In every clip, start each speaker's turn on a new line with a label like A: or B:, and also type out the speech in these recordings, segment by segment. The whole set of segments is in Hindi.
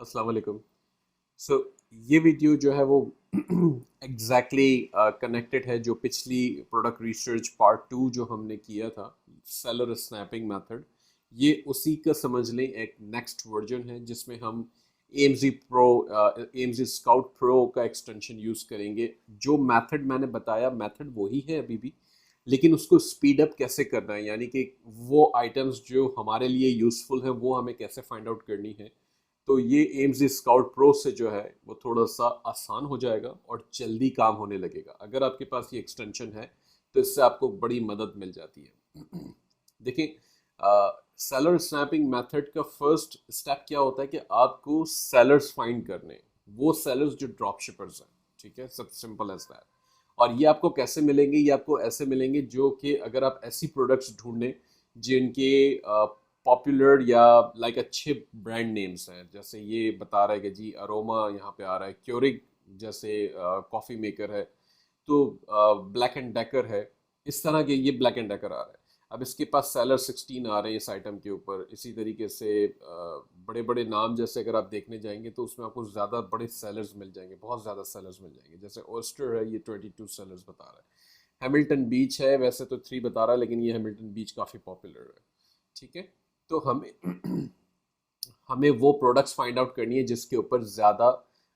A: अस्सलाम वालेकुम। सो ये वीडियो जो है वो एग्जैक्टली कनेक्टेड है जो पिछली प्रोडक्ट रिसर्च पार्ट 2 जो हमने किया था, सेलर स्नैपिंग मेथड। ये उसी का समझ लें एक नेक्स्ट वर्जन है जिसमें हम एमजी स्काउट प्रो का एक्सटेंशन यूज़ करेंगे। जो मेथड मैंने बताया मेथड वही है अभी भी, लेकिन उसको स्पीड अप कैसे करना है, यानी कि वो आइटम्स जो हमारे लिए यूज़फुल हैं वो हमें कैसे फाइंड आउट करनी है। तो ये एम्स स्काउट प्रो से जो है वो थोड़ा सा आसान हो जाएगा और जल्दी काम होने लगेगा। अगर आपके पास ये एक्सटेंशन है तो इससे आपको बड़ी मदद मिल जाती है। देखिए, सेलर स्नैपिंग मेथड का फर्स्ट स्टेप क्या होता है कि आपको सेलर्स फाइंड करने, वो सेलर्स जो ड्रॉप शिपर्स हैं। ठीक है, सब सिंपल एज दैट। और ये आपको कैसे मिलेंगे? ये आपको ऐसे मिलेंगे जो कि अगर आप ऐसी प्रोडक्ट्स ढूंढें जिनके पॉपुलर या लाइक अच्छे ब्रांड नेम्स हैं। जैसे ये बता रहा है कि जी अरोमा यहाँ पे आ रहा है, क्योरिक जैसे कॉफ़ी मेकर है, तो ब्लैक एंड डेकर है। इस तरह के ये ब्लैक एंड डेकर आ रहा है। अब इसके पास सेलर 16 आ रहे हैं इस आइटम के ऊपर। इसी तरीके से बड़े बड़े नाम जैसे अगर आप देखने जाएंगे तो उसमें आपको ज़्यादा बड़े सेलर्स मिल जाएंगे, बहुत ज़्यादा सेलर्स मिल जाएंगे। जैसे ओस्टर है, ये 22 सेलर्स बता रहा है। हैमिल्टन बीच है, वैसे तो 3 बता रहा है, लेकिन ये हैमिल्टन बीच काफ़ी पॉपुलर है। ठीक है, तो हमें हमें वो प्रोडक्ट्स फाइंड आउट करनी है जिसके ऊपर ज़्यादा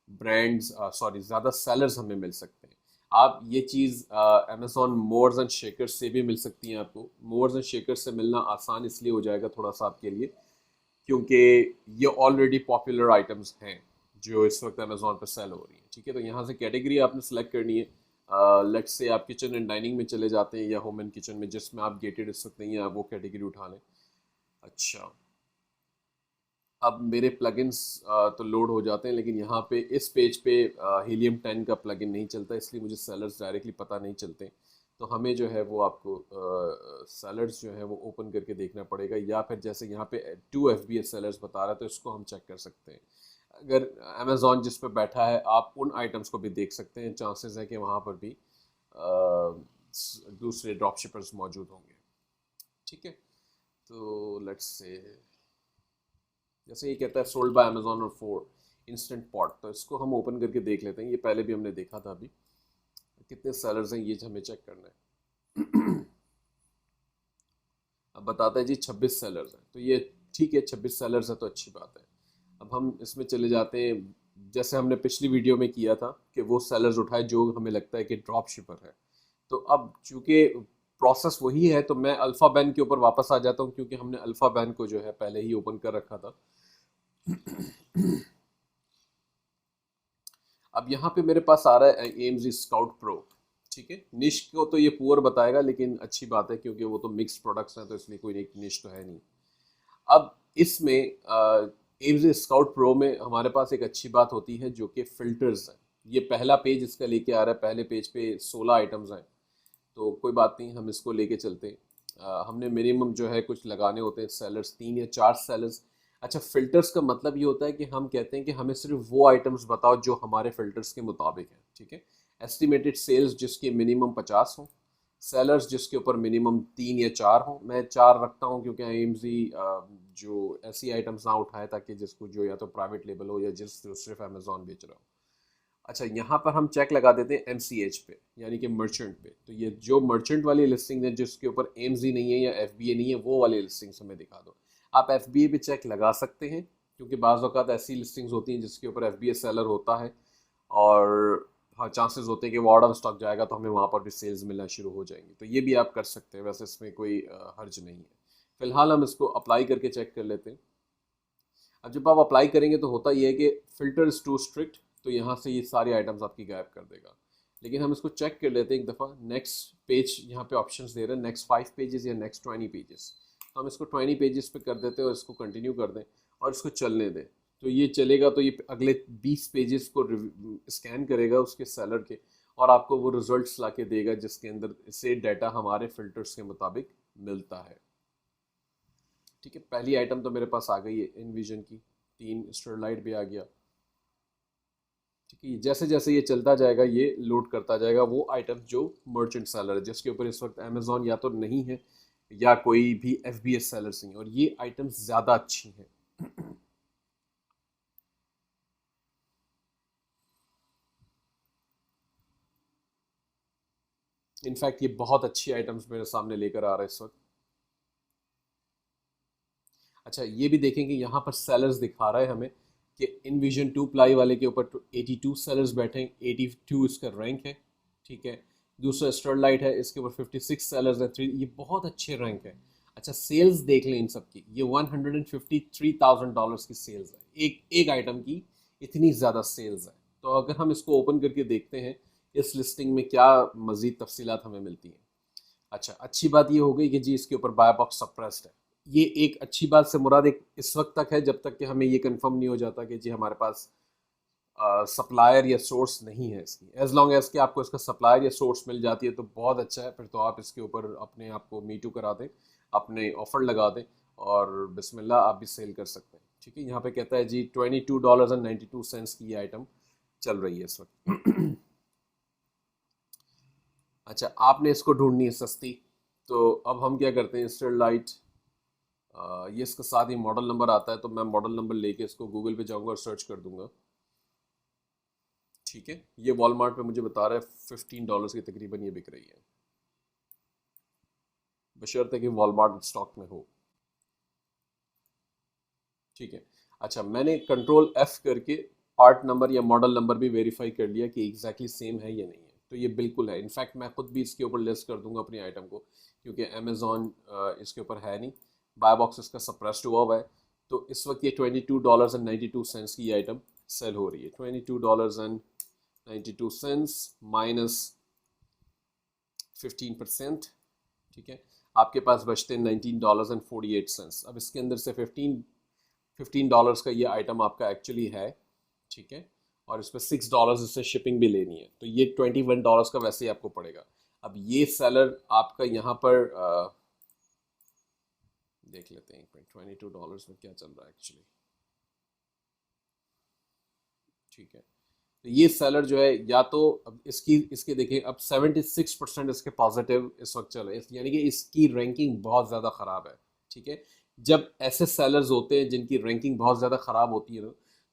A: ब्रांड्स, सॉरी, ज़्यादा सेलर्स हमें मिल सकते हैं। आप ये चीज़ अमेजोन मोर्स एंड शेकर से भी मिल सकती हैं। आपको मोर्स एंड शेकर से मिलना आसान इसलिए हो जाएगा थोड़ा सा आपके लिए, क्योंकि ये ऑलरेडी पॉपुलर आइटम्स हैं जो इस वक्त अमेजोन पर सेल हो रही हैं। ठीक है, तो यहाँ से कैटेगरी आपने सेलेक्ट करनी है। लेट्स से आप किचन एंड डाइनिंग में चले जाते हैं या होम एंड किचन में, जिसमें आप गेटेड इस वक्त नहीं है, आप वो कैटेगरी उठा लें। अच्छा, अब मेरे प्लगइन्स तो लोड हो जाते हैं, लेकिन यहाँ पे इस पेज पे हीलियम 10 का प्लगइन नहीं चलता, इसलिए मुझे सेलर्स डायरेक्टली पता नहीं चलते। तो हमें जो है वो आपको सेलर्स जो है वो ओपन करके देखना पड़ेगा, या फिर जैसे यहाँ पे 2 FBA सेलर्स बता रहा है तो इसको हम चेक कर सकते हैं। अगर अमेजोन जिस पे बैठा है आप उन आइटम्स को भी देख सकते हैं, चांसेस है कि वहाँ पर भी दूसरे ड्रॉप शिपर्स मौजूद होंगे। ठीक है, तो लेट्स से जैसे ये कहता है सोल्ड बाय अमेजोन और फोर इंस्टेंट पॉट, तो इसको हम ओपन करके देख लेते हैं। ये पहले भी हमने देखा था। अभी कितने सेलर्स हैं ये हमें चेक करना है। अब बताता है जी 26 सेलर्स हैं, तो ये ठीक है, 26 सेलर्स है तो अच्छी बात है। अब हम इसमें चले जाते हैं जैसे हमने पिछली वीडियो में किया था कि वो सेलर्स उठाए जो हमें लगता है कि ड्रॉप शिपर है। तो अब चूंकि प्रोसेस वही है तो मैं अल्फा बैन के ऊपर वापस आ जाता हूँ, क्योंकि हमने अल्फा बैन को जो है पहले ही ओपन कर रखा था। अब यहाँ पे मेरे पास आ रहा है एम्स स्काउट प्रो। ठीक है, निश को तो ये पुअर बताएगा, लेकिन अच्छी बात है क्योंकि वो तो मिक्स प्रोडक्ट्स हैं तो इसलिए कोई एक निश तो है नहीं। अब इसमें एम्स स्काउट प्रो में हमारे पास एक अच्छी बात होती है जो कि फिल्टर्स है। ये पहला पेज इसका लेके आ रहा है, पहले पेज पे 16 आइटम्स हैं। तो कोई बात नहीं, हम इसको लेके चलते हैं। हमने मिनिमम जो है कुछ लगाने होते हैं सेलर्स, 3 या 4 सेलर्स। अच्छा, फिल्टर्स का मतलब ये होता है कि हम कहते हैं कि हमें सिर्फ वो आइटम्स बताओ जो हमारे फिल्टर्स के मुताबिक हैं। ठीक है, एस्टिमेटेड सेल्स जिसके मिनिमम 50 हो, सेलर्स जिसके ऊपर मिनिमम 3 या 4 हो। मैं 4 रखता हूँ क्योंकि एम्स जो ऐसी आइटम्स ना उठाए ताकि जिसको जो या तो प्राइवेट लेबल हो या जिस जो सिर्फ अमेजोन बेच रहा हो। अच्छा, यहाँ पर हम चेक लगा देते हैं MCH पे, यानी कि मर्चेंट पे। तो ये जो मर्चेंट वाली लिस्टिंग है जिसके ऊपर एमजी नहीं है या FBA नहीं है, वो वाली लिस्टिंग्स हमें दिखा दो। आप FBA पे चेक लगा सकते हैं, क्योंकि बाज़ औक़ात ऐसी लिस्टिंग्स होती हैं जिसके ऊपर FBA सेलर होता है, और हाँ, चांसेस होते हैं कि वो आउट ऑफ स्टॉक जाएगा तो हमें वहाँ पर भी सेल्स मिलना शुरू हो जाएंगी। तो ये भी आप कर सकते हैं, वैसे इसमें कोई हर्ज नहीं है। फिलहाल हम इसको अप्लाई करके चेक कर लेते हैं। अब जब आप अप्लाई करेंगे तो होता ये है कि फ़िल्टर इज़ टू स्ट्रिक्ट, तो यहाँ से ये सारी आइटम्स आपकी गायब कर देगा। लेकिन हम इसको चेक कर लेते हैं एक दफ़ा। नेक्स्ट पेज यहाँ पे ऑप्शंस दे रहे हैं, नेक्स्ट 5 पेजेस या नेक्स्ट 20 पेजेस। तो हम इसको 20 पेजेस पे कर देते हैं और इसको कंटिन्यू कर दें और इसको चलने दें। तो ये चलेगा तो ये अगले 20 पेजेस को स्कैन करेगा उसके सेलर के, और आपको वो रिजल्ट्स ला के देगा जिसके अंदर से डाटा हमारे फिल्टर्स के मुताबिक मिलता है। ठीक है, पहली आइटम तो मेरे पास आ गई है इनविजन की, 3 स्टरलाइट भी आ गया। ठीक है, जैसे जैसे ये चलता जाएगा ये लोड करता जाएगा वो आइटम जो मर्चेंट सेलर है, जिसके ऊपर इस वक्त अमेजोन या तो नहीं है या कोई भी FBS सेलर्स नहीं है, और ये आइटम्स ज़्यादा अच्छी हैं। इनफैक्ट ये बहुत अच्छी आइटम्स मेरे सामने लेकर आ रहा है इस वक्त। अच्छा, ये भी देखेंगे यहाँ पर सेलर्स दिखा रहा है हमें कि इनविजन 2 प्लाई वाले के ऊपर 82 सेलर्स बैठे हैं, 82 इसका रैंक है, ठीक है। दूसरा स्टरलाइट है, इसके ऊपर 56 सेलर्स हैं, 3, ये बहुत अच्छे रैंक है। अच्छा, सेल्स देख लें इन सब की, ये $153,000 की सेल्स है, एक आइटम की इतनी ज़्यादा सेल्स है। तो अगर हम इसको ओपन करके देखते हैं इस लिस्टिंग में क्या मज़ीद तफसीलात हमें मिलती हैं। अच्छा, अच्छी बात ये हो गई कि जी इसके ऊपर बाय बॉक्स सप्रेस्ड है। ये एक अच्छी बात से मुराद एक इस वक्त तक है जब तक कि हमें ये कंफर्म नहीं हो जाता कि जी हमारे पास सप्लायर या सोर्स नहीं है इसकी। एज लॉन्ग एज कि आपको इसका सप्लायर या सोर्स मिल जाती है तो बहुत अच्छा है, फिर तो आप इसके ऊपर अपने आप को मीटू करा दें, अपने ऑफर लगा दें और बिस्मिल्लाह आप भी सेल कर सकते हैं। ठीक है, यहाँ पे कहता है जी $22.92 की ये आइटम चल रही है इस वक्त। अच्छा, आपने इसको ढूंढनी है सस्ती, तो अब हम क्या करते हैं, स्टरलाइट, ये इसका साथ ही मॉडल नंबर आता है, तो मैं मॉडल नंबर लेके इसको गूगल पे जाऊंगा और सर्च कर दूंगा। ठीक है, ये वॉलमार्ट पे मुझे बता रहा है $15 की तकरीबन ये बिक रही है, बशर्ते कि वॉलमार्ट स्टॉक में हो। ठीक है। अच्छा, मैंने कंट्रोल F करके पार्ट नंबर या मॉडल नंबर भी वेरीफाई कर लिया कि एग्जैक्टली सेम है या नहीं है, तो ये बिल्कुल है। इनफैक्ट मैं खुद भी इसके ऊपर लिस्ट कर दूंगा अपनी आइटम को, क्योंकि अमेजोन इसके ऊपर है नहीं, बाय बॉक्स इसका सप्रेस्ड हुआ है। तो इस वक्त ये $22.92 की आइटम सेल हो रही है। $22.92 माइनस 15%। ठीक है, आपके पास बचते हैं $19.48। अब इसके अंदर से $15 का ये आइटम आपका एक्चुअली है, ठीक है, और इस पर $6 इससे शिपिंग भी लेनी है, तो ये $21 का वैसे ही आपको पड़ेगा। अब ये सेलर आपका यहाँ पर देख लेते हैं $22 में क्या चल रहा है एक्चुअली। ठीक है, तो ये सेलर जो है या तो अब इसके देखें, अब 76% इसके पॉजिटिव इस वक्त चल रहे हैं, यानी कि इसकी रैंकिंग बहुत ज़्यादा ख़राब है। ठीक है, जब ऐसे सेलर्स होते हैं जिनकी रैंकिंग बहुत ज़्यादा ख़राब होती है ना,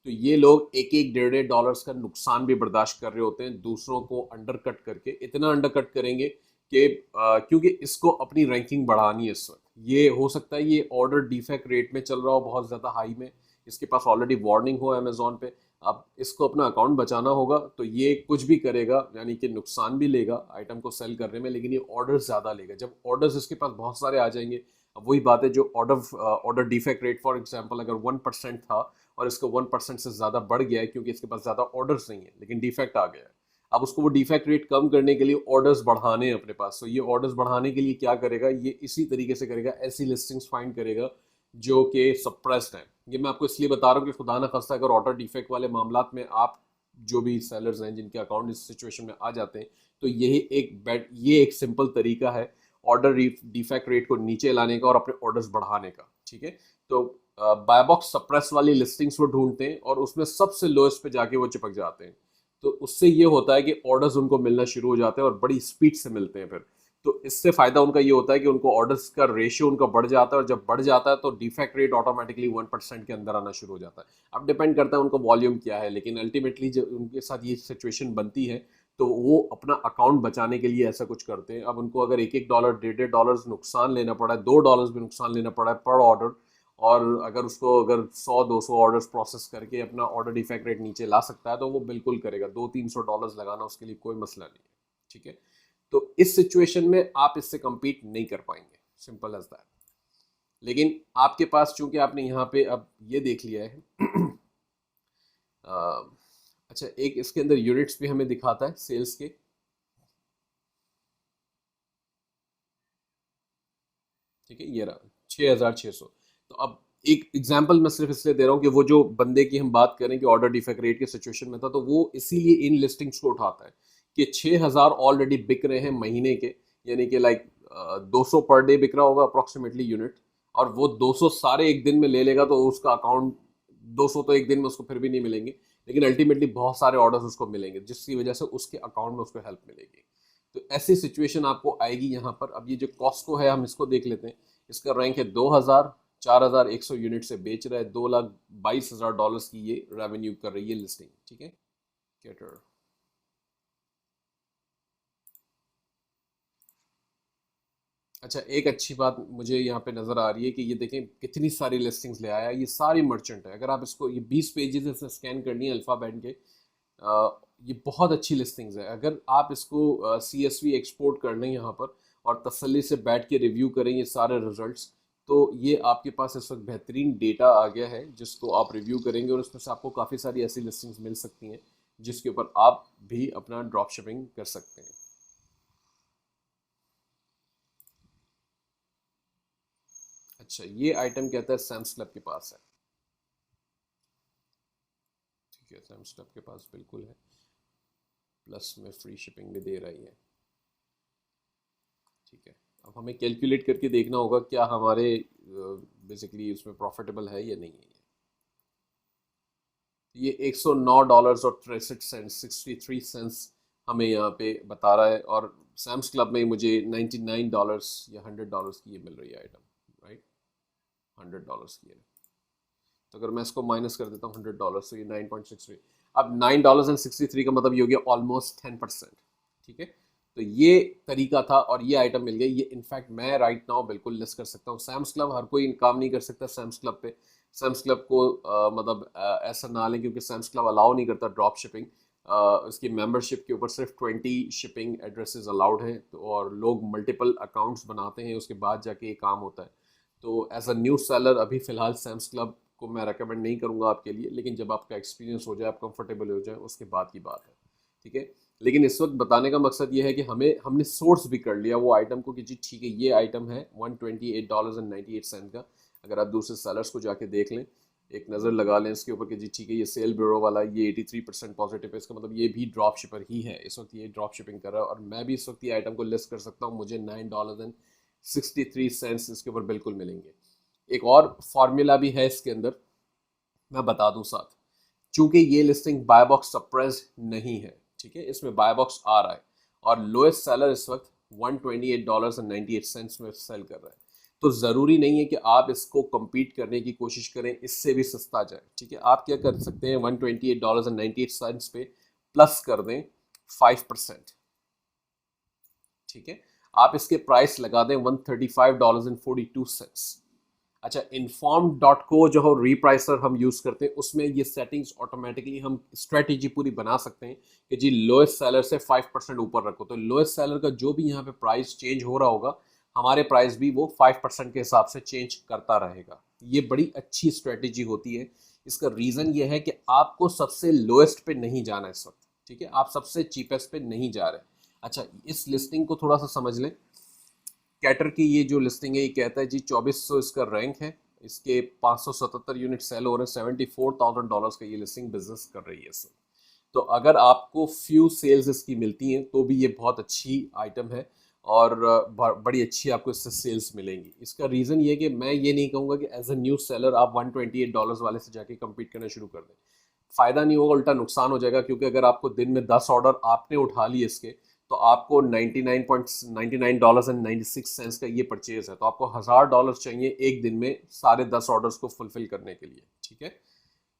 A: तो ये लोग एक एक डेढ़ डॉलर्स का नुकसान भी बर्दाश्त कर रहे होते हैं, दूसरों को अंडर कट करके, इतना अंडर कट करेंगे कि क्योंकि इसको अपनी रैंकिंग बढ़ानी है इस वक्त। ये हो सकता है ये ऑर्डर डिफेक्ट रेट में चल रहा हो बहुत ज़्यादा हाई में, इसके पास ऑलरेडी वार्निंग हो अमेजोन पे। अब इसको अपना अकाउंट बचाना होगा, तो ये कुछ भी करेगा, यानी कि नुकसान भी लेगा आइटम को सेल करने में, लेकिन ये ऑर्डर ज़्यादा लेगा। जब ऑर्डर्स इसके पास बहुत सारे आ जाएंगे, अब वही बात है, जो order defect rate for example अगर 1% था और इसका 1% से ज़्यादा बढ़ गया है क्योंकि इसके पास ज़्यादा ऑर्डर्स नहीं है लेकिन डिफेक्ट आ गया है। अब उसको वो डिफेक्ट रेट कम करने के लिए ऑर्डर्स बढ़ाने हैं अपने पास, तो ये ऑर्डर्स बढ़ाने के लिए क्या करेगा, ये इसी तरीके से करेगा, ऐसी लिस्टिंग्स फाइंड करेगा जो कि सप्रेस्ड है। ये मैं आपको इसलिए बता रहा हूँ कि खुदा ना खास्ता अगर ऑर्डर डिफेक्ट वाले मामलात में आप जो भी सेलर्स हैं जिनके अकाउंट इस सिचुएशन में आ जाते हैं, तो ये एक सिंपल तरीका है ऑर्डर डिफेक्ट रेट को नीचे लाने का और अपने ऑर्डर्स बढ़ाने का। ठीक है, तो बाय बॉक्स सप्रेस वाली लिस्टिंग्स वो ढूंढते हैं और उसमें सबसे लोएस्ट पे जाके वो चिपक जाते हैं, तो उससे ये होता है कि ऑर्डर्स उनको मिलना शुरू हो जाते हैं और बड़ी स्पीड से मिलते हैं फिर। तो इससे फ़ायदा उनका ये होता है कि उनको ऑर्डर्स का रेशियो उनका बढ़ जाता है, और जब बढ़ जाता है तो डिफेक्ट रेट ऑटोमेटिकली 1% के अंदर आना शुरू हो जाता है। अब डिपेंड करता है उनका वॉल्यूम क्या है, लेकिन अल्टीमेटली जब उनके साथ ये सिचुएशन बनती है तो वो अपना अकाउंट बचाने के लिए ऐसा कुछ करते हैं। अब उनको अगर एक एक डॉलर डेढ़ डॉलर नुकसान लेना पड़ा है, $2 भी नुकसान लेना पड़ा है पर ऑर्डर, और अगर उसको अगर 100-200 ऑर्डर्स प्रोसेस करके अपना ऑर्डर डिफेक्ट रेट नीचे ला सकता है तो वो बिल्कुल करेगा। $200-300 लगाना उसके लिए कोई मसला नहीं है। ठीक है, तो इस सिचुएशन में आप इससे compete नहीं कर पाएंगे, सिंपल एज दैट। लेकिन आपके पास चूंकि आपने यहाँ पे अब ये देख लिया है अच्छा, एक इसके अंदर यूनिट्स भी हमें दिखाता है सेल्स के। ठीक है, ये रहा 6,600। तो अब एक एग्जांपल मैं सिर्फ इसलिए दे रहा हूँ कि वो जो बंदे की हम बात करें कि ऑर्डर डिफेक्ट रेट के सिचुएशन में था, तो वो इसीलिए इन लिस्टिंग्स को उठाता है कि 6,000 ऑलरेडी बिक रहे हैं महीने के, यानी कि लाइक 200 पर डे बिक रहा होगा अप्रोक्सीमेटली यूनिट, और वो 200 सारे एक दिन में ले लेगा तो उसका अकाउंट 200 तो एक दिन में उसको फिर भी नहीं मिलेंगे, लेकिन अल्टीमेटली बहुत सारे ऑर्डर्स उसको मिलेंगे जिसकी वजह से उसके अकाउंट में उसको हेल्प मिलेगी। तो ऐसी सिचुएशन आपको आएगी यहाँ पर। अब ये जो कॉस्को है हम इसको देख लेते हैं, इसका रैंक है 2,000, 4,100 यूनिट से बेच रहा है, $2,22,000 की ये रेवेन्यू कर रही है लिस्टिंग। ठीक है, कैटर अच्छा, एक अच्छी बात मुझे यहाँ पे नज़र आ रही है कि ये देखें कितनी सारी लिस्टिंग्स ले आया, ये सारी मर्चेंट है। अगर आप इसको, ये 20 पेजेस इसने स्कैन करनी है अल्फ़ाबेट के, ये बहुत अच्छी लिस्टिंग्स है। अगर आप इसको CSV एक्सपोर्ट कर लें यहाँ पर और तसल्ली से बैठ के रिव्यू करें ये सारे रिजल्ट्स, तो ये आपके पास इस वक्त बेहतरीन डेटा आ गया है जिसको आप रिव्यू करेंगे और उसमें से आपको काफ़ी सारी ऐसी लिस्टिंग्स मिल सकती हैं जिसके ऊपर आप भी अपना ड्रॉप शिपिंग कर सकते हैं। अच्छा, ये आइटम कहता है सैम्स क्लब के पास है। ठीक है, सैम्स क्लब के पास बिल्कुल है, प्लस में फ्री शिपिंग भी दे रही है। ठीक है, अब हमें कैलकुलेट करके देखना होगा क्या हमारे बेसिकली उसमें प्रॉफिटेबल है या नहीं है। ये $109 और 63 सेंट 63 सेंट्स हमें यहाँ पे बता रहा है, और सैम्स क्लब में मुझे $99 या $100 की ये मिल रही है आइटम, राइट, $100 की है। तो अगर मैं इसको माइनस कर देता हूँ $100, तो ये 9.63, अब $9.63 का मतलब ये हो गया ऑलमोस्ट 10%। ठीक है, तो ये तरीका था और ये आइटम मिल गई। ये इनफैक्ट मैं राइट नाउ बिल्कुल लिस्ट कर सकता हूँ। सैम्स क्लब, हर कोई काम नहीं कर सकता सैम्स क्लब पे। सैम्स क्लब को मतलब ऐसा ना लें क्योंकि सैम्स क्लब अलाउ नहीं करता ड्रॉप शिपिंग। उसकी मेंबरशिप के ऊपर सिर्फ 20 शिपिंग एड्रेसेस अलाउड हैं, तो और लोग मल्टीपल अकाउंट्स बनाते हैं, उसके बाद जाके ये काम होता है। तो एज अ न्यू सेलर अभी फ़िलहाल सैम्स क्लब को मैं रेकमेंड नहीं करूँगा आपके लिए, लेकिन जब आपका एक्सपीरियंस हो जाए, आप कंफर्टेबल हो जाए, उसके बाद की बात है। ठीक है, लेकिन इस वक्त बताने का मकसद ये है कि हमने सोर्स भी कर लिया वो आइटम को कि जी ठीक है, ये आइटम है $128.98 का। अगर आप दूसरे सेलर्स को जाके देख लें, एक नज़र लगा लें इसके ऊपर कि जी ठीक है, ये सेल ब्यूरो वाला ये 83% पॉजिटिव है, इसका मतलब ये भी ड्रॉप शिपर ही है, इस वक्त ये ड्रॉप शिपिंग कर रहा है, और मैं भी इस वक्त ये आइटम को लिस्ट कर सकता हूँ, मुझे $9.63 इसके ऊपर बिल्कुल मिलेंगे। एक और फार्मूला भी है इसके अंदर, मैं बता दूं साथ, चूंकि ये लिस्टिंग बाय बॉक्स सप्रेस्ड नहीं है, ठीक है, इसमें बाय बॉक्स आ रहा है और लोएस्ट सेलर इस वक्त $128.98 में सेल कर रहा है, तो ज़रूरी नहीं है कि आप इसको compete करने की कोशिश करें इससे भी सस्ता जाए। ठीक है, आप क्या कर सकते हैं, $128.98 पे प्लस कर दें 5%। ठीक है, आप इसके प्राइस लगा दें $135.42। अच्छा, inform.co जो है रीप्राइसर हम यूज़ करते हैं, उसमें ये सेटिंग्स ऑटोमेटिकली हम स्ट्रेटेजी पूरी बना सकते हैं कि जी लोएस्ट सेलर से 5% ऊपर रखो, तो लोएस्ट सेलर का जो भी यहाँ पे प्राइस चेंज हो रहा होगा, हमारे प्राइस भी वो 5% के हिसाब से चेंज करता रहेगा। ये बड़ी अच्छी स्ट्रेटेजी होती है। इसका रीज़न ये है कि आपको सबसे लोएस्ट पे नहीं जाना इस वक्त। ठीक है, आप सबसे चीपेस्ट पे नहीं जा रहे। अच्छा, इस लिस्टिंग को थोड़ा सा समझ लें। कैटर की ये जो लिस्टिंग है, ये कहता है जी 2400 इसका रैंक है, इसके 577 यूनिट सेल हो रहे हैं, $74,000 का ये लिस्टिंग बिजनेस कर रही है सर। तो अगर आपको फ्यू सेल्स इसकी मिलती हैं तो भी ये बहुत अच्छी आइटम है और बड़ी अच्छी आपको इससे सेल्स मिलेंगी। इसका रीज़न ये है कि मैं ये नहीं कहूँगा कि एज अ न्यू सेलर आप $128 वाले से जाके कम्पीट करना शुरू कर दें। फ़ायदा नहीं होगा, उल्टा नुकसान हो जाएगा, क्योंकि अगर आपको दिन में 10 ऑर्डर आपने उठा लिए इसके, तो आपको $99.96 का ये परचेज है, तो आपको $1000 चाहिए एक दिन में सारे 10 ऑर्डर्स को फुलफिल करने के लिए। ठीक है,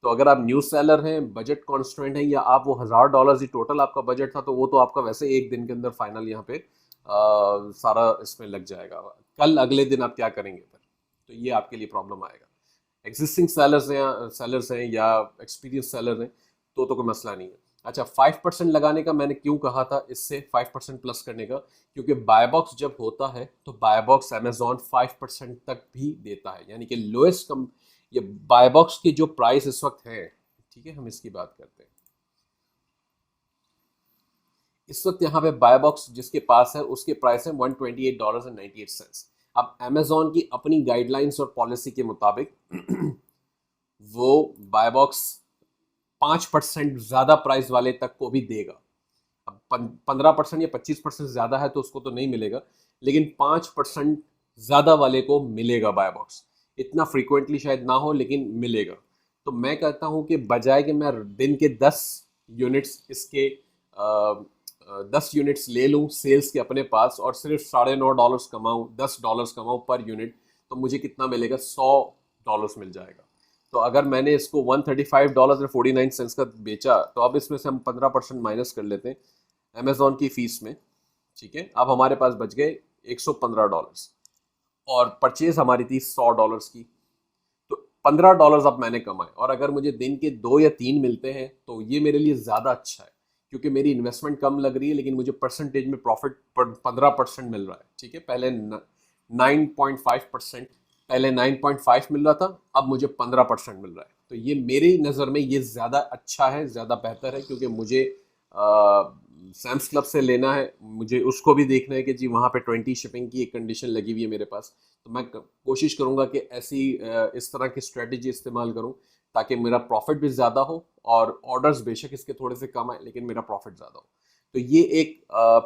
A: तो अगर आप न्यू सेलर हैं, बजट कॉन्स्टेंट है, या आप वो $1000 ही टोटल आपका बजट था, तो वो तो आपका वैसे एक दिन के अंदर फाइनल यहाँ पे सारा इसमें लग जाएगा। कल अगले दिन आप क्या करेंगे फिर, तो ये आपके लिए प्रॉब्लम आएगा। एग्जिस्टिंग सेलर्स हैं या एक्सपीरियंस सेलर हैं तो कोई मसला नहीं है। अच्छा, 5% लगाने का मैंने क्यों कहा था, इससे 5% प्लस करने का, क्योंकि बाय बॉक्स जब होता है तो बाय बॉक्स अमेजोन 5% तक भी देता है, यानी कि लोएस्ट कम, ये बाय बॉक्स की जो प्राइस इस वक्त है, ठीक है, हम इसकी बात करते हैं। इस वक्त यहाँ पे बाय बॉक्स जिसके पास है उसके प्राइस है $128.98। अब अमेजोन की अपनी गाइडलाइंस और पॉलिसी के मुताबिक वो बाय बॉक्स 5% ज़्यादा प्राइस वाले तक को भी देगा। अब 15% या 25% ज़्यादा है तो उसको तो नहीं मिलेगा, लेकिन 5% ज़्यादा वाले को मिलेगा बाय बॉक्स। इतना फ्रीक्वेंटली शायद ना हो, लेकिन मिलेगा। तो मैं कहता हूँ कि बजाय कि मैं दिन के 10 यूनिट्स इसके 10 यूनिट्स ले लूँ सेल्स के अपने पास और सिर्फ $9.5 कमाऊँ, $10 कमाऊँ पर यूनिट, तो मुझे कितना मिलेगा, $100 मिल जाएगा। तो अगर मैंने इसको $135.49 का बेचा, तो अब इसमें से हम 15% माइनस कर लेते हैं अमेजोन की फीस में। ठीक है, अब हमारे पास बच गए $115 और परचेज हमारी थी $100 की। तो $15 अब मैंने कमाए, और अगर मुझे दिन के 2 या 3 मिलते हैं तो ये मेरे लिए ज़्यादा अच्छा है, क्योंकि मेरी इन्वेस्टमेंट कम लग रही है लेकिन मुझे परसेंटेज में प्रॉफिट 15% मिल रहा है। ठीक है, पहले 9.5%, पहले 9.5 मिल रहा था, अब मुझे 15% मिल रहा है। तो ये मेरी नज़र में ये ज़्यादा अच्छा है, ज़्यादा बेहतर है, क्योंकि मुझे सैम्स क्लब से लेना है, मुझे उसको भी देखना है कि जी वहाँ पे 20 शिपिंग की एक कंडीशन लगी हुई है मेरे पास। तो मैं कोशिश करूँगा कि ऐसी इस तरह की स्ट्रेटजी इस्तेमाल करूँ ताकि मेरा प्रॉफिट भी ज़्यादा हो, और ऑर्डर्स बेशक इसके थोड़े से कम आए लेकिन मेरा प्रॉफिट ज़्यादा हो। तो ये एक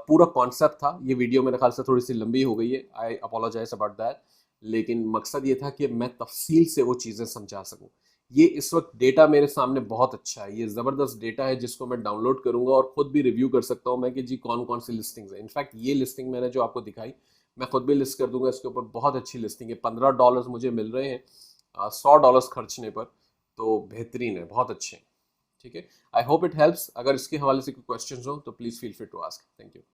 A: पूरा कॉन्सेप्ट था। ये वीडियो मेरे ख्याल से थोड़ी सी लंबी हो गई है, आई अपोलोजाइज अबाउट दैट, लेकिन मकसद ये था कि मैं तफसील से वो चीज़ें समझा सकूँ। ये इस वक्त डेटा मेरे सामने बहुत अच्छा है, ये ज़बरदस्त डेटा है जिसको मैं डाउनलोड करूंगा और ख़ुद भी रिव्यू कर सकता हूँ मैं कि जी कौन कौन सी लिस्टिंग्स है। इनफैक्ट ये लिस्टिंग मैंने जो आपको दिखाई, मैं खुद भी लिस्ट कर दूंगा इसके ऊपर, बहुत अच्छी लिस्टिंग है। $15 मुझे मिल रहे हैं $100 खर्चने पर, तो बेहतरीन है, बहुत अच्छे हैं। ठीक है, आई होप इट हेल्प्स। अगर इसके हवाले से कोई क्वेश्चन हो तो please feel free to ask. Thank you.